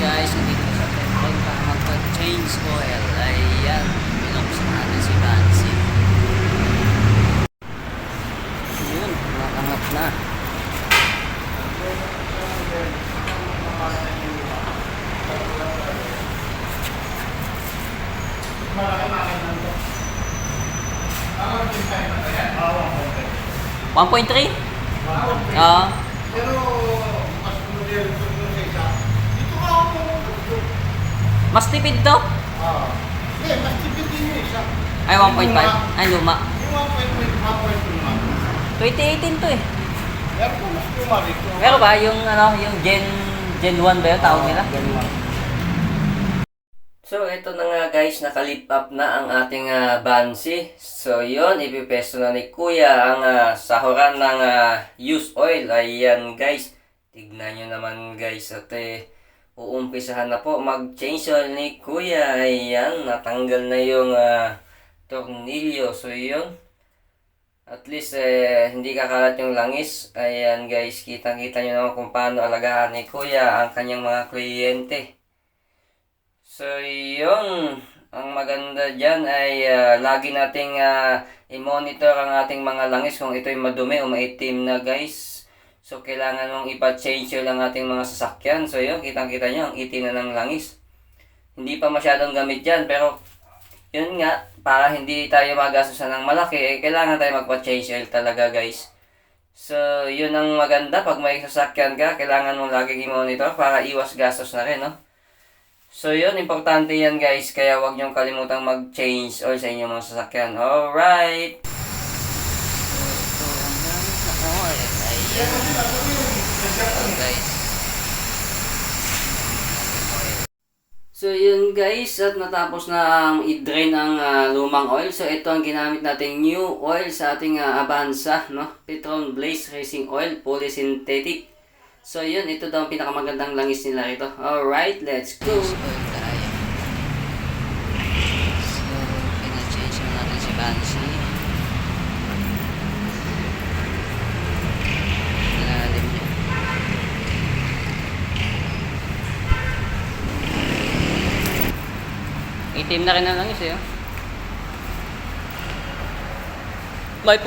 guys, nandito na sa petrol para magpa-change oil. Ayan, binuksan natin si Bansi. Yun, nakangat na. $1.3? Oo. Pero mas model ko yung isa. Dito ka ako pumunta. Mas tipid to? Hindi, mas tipid din yung isa. Ay, 1.5. Ay, luma. Yung 1.5. 2018 to eh. Pero kung mas luma dito. Pero ba, yung yung Gen 1 ba yung tawag nila? Gen 1. So, ito na nga guys, nakalip up na ang ating Bansi. So, yun, ipipesto na ni Kuya ang sahuran ng used oil. Ayan guys, tignan nyo naman guys. At uumpisahan na po mag-change oil ni Kuya. Ayan, natanggal na yung tornilyo. So, yun. At least, hindi kakalat yung langis. Ayan guys, kitang-kita nyo naman kung paano alagaan ni Kuya ang kanyang mga kliyente. So, yun. Ang maganda dyan ay lagi nating i-monitor ang ating mga langis kung ito'y madumi o maitim na guys. So, kailangan mong ipa-change yun ang ating mga sasakyan. So, yun. Kitang-kita nyo ang itim na ng langis. Hindi pa masyadong gamit dyan. Pero, yun nga. Para hindi tayo magastusan ng malaki, kailangan tayo magpa-change oil talaga guys. So, yun ang maganda. Pag may sasakyan ka, kailangan mong lagi i-monitor para iwas gastos na rin, no? So yun, importante yan guys, kaya huwag niyong kalimutang mag-change oil sa inyong mga sasakyan. Alright! So, ito ang gamit na oil. Ayan. So guys. So yun guys, at natapos na i-drain ang lumang oil. So ito ang ginamit nating new oil sa ating Avanza, no? Petron Blaze Racing Oil, Polysynthetic. So yun, ito daw ang pinakamagandang langis nila rito. Alright, let's go! So, pina-change na natin si Bansi. Lalim niya. Itim na rin ang langis eh. May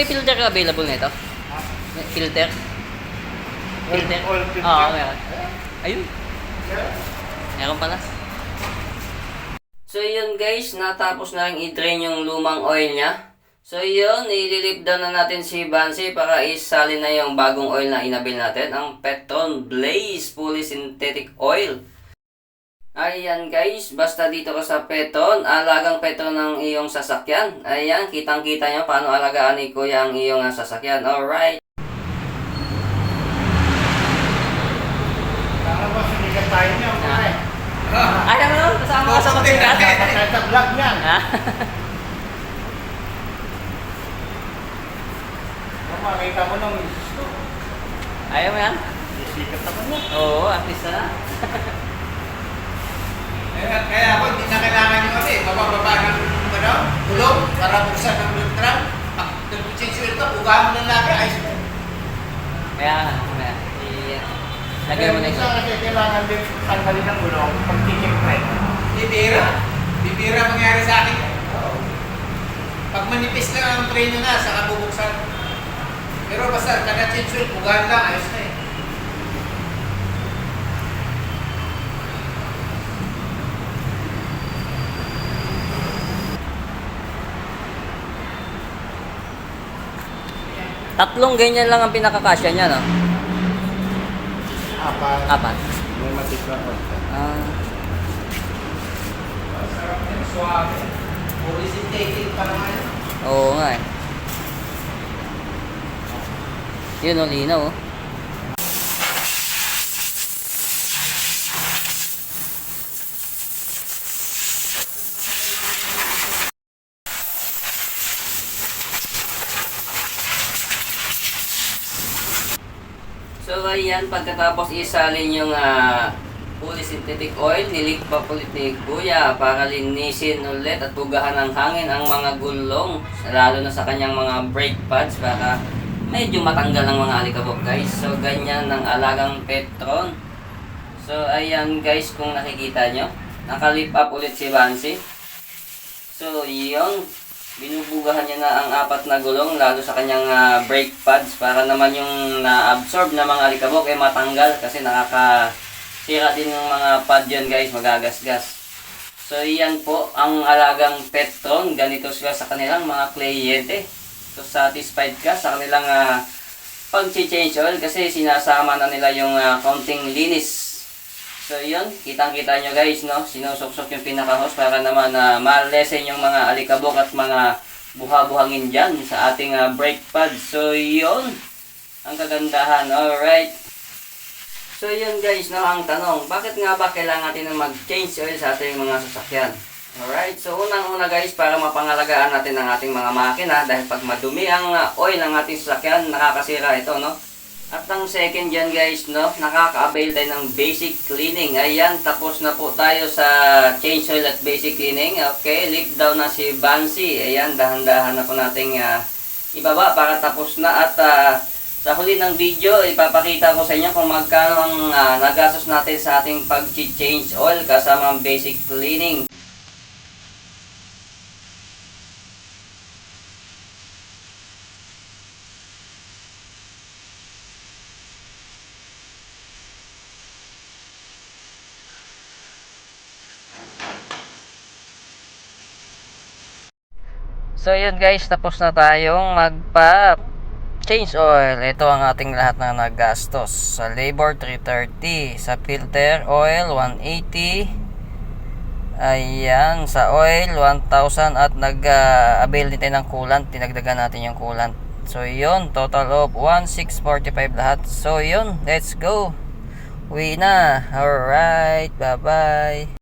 filter available nito? May filter? Filter? Oil filter? Oo, meron. Ayun. Meron pala. So yun guys, natapos na rin i-drain yung lumang oil niya. So yun, ililip down na natin si Bansi para isalin na yung bagong oil na inabil natin. Ang Petron Blaze Polysynthetic Oil. Ayan guys, basta dito ka sa Petron, alagang Petron ng iyong sasakyan. Ayan, kitang-kita nyo paano alagaan ni Kuya ang iyong sasakyan. Alright. Tayo niya, okay. Ay, ano? Kasama ka sa magsikat? Kahit sa vlog niyan. Makita mo nung misis ko. Ayaw mo yan? Isikat naman niya. Oo, at least na. Kaya ako, hindi na kailangan yung mabababa ng tulog para buksan ng blood trap. Pag nag-change oil ka, bugaan mo ng lagi, ayos mo. Kaya, lagay mo na ito. Kasi kailangan din tanggalin ng gulong pag tikim-prep. Bibira mangyari sa akin. Pag manipis lang ang tray nyo na, saka bubuksan. Pero basta kada change oil, bugaan lang, ayos na eh. Tatlong ganyan lang ang pinakakasya niya, no? Apat. May matikla ko. Masarap yan, suave. Polysynthetic pa naman yan. Oo nga eh. Yun o, linaw oh. So ayan, pagkatapos isalin yung polysynthetic oil, nilik pa ulit ni Kuya para linisin ulit at bugahan ng hangin ang mga gulong, lalo na sa kanyang mga brake pads para medyo matanggal ang mga alikabok guys. So ganyan ng alagang Petron. So, ayan guys, kung nakikita nyo, nakalip up ulit si Bansi. So, yun, binubugahan niya na ang 4 na gulong, lalo sa kanyang brake pads, para naman yung na-absorb na mga alikabok ay matanggal, kasi nakakasira din ng mga pad yun guys, magagasgas. So, yan po ang alagang Petron. Ganito sila sa kanilang mga kliyente. So, satisfied ka sa kanilang pag-change oil kasi sinasama na nila yung konting linis. So, yun. Kitang-kita nyo guys, no? Sinusuksok yung pinaka-hose para naman ma-lessen yung mga alikabok at mga buha-buhangin dyan sa ating brake pad. So, yun. Ang kagandahan. Alright. So yun guys, no, ang tanong, bakit nga ba kailangan natin mag-change oil sa ating mga sasakyan? Alright, so unang-una guys, para mapangalagaan natin ang ating mga makina, dahil pag madumi ang oil ng ating sasakyan, nakakasira ito, no? At ang second dyan guys, no, nakaka-avail tayo ng basic cleaning. Ayan, tapos na po tayo sa change oil at basic cleaning. Okay, lift down na si Bansi. Ayan, dahan-dahan na po nating ibaba para tapos na. At sa huli ng video, ipapakita ko sa inyo kung magkano ang nagastos natin sa ating pag-change oil kasama ang basic cleaning. So yun guys, tapos na tayong change oil. Ito ang ating lahat na nagastos. Sa labor 330, sa filter oil 180. Ayan, sa oil 1,000 at nag-avail din tayo ng coolant. Tinagdagan natin yung coolant. So yun, total of 1,645 lahat. So yun, let's go. Uwi na. Alright, bye-bye.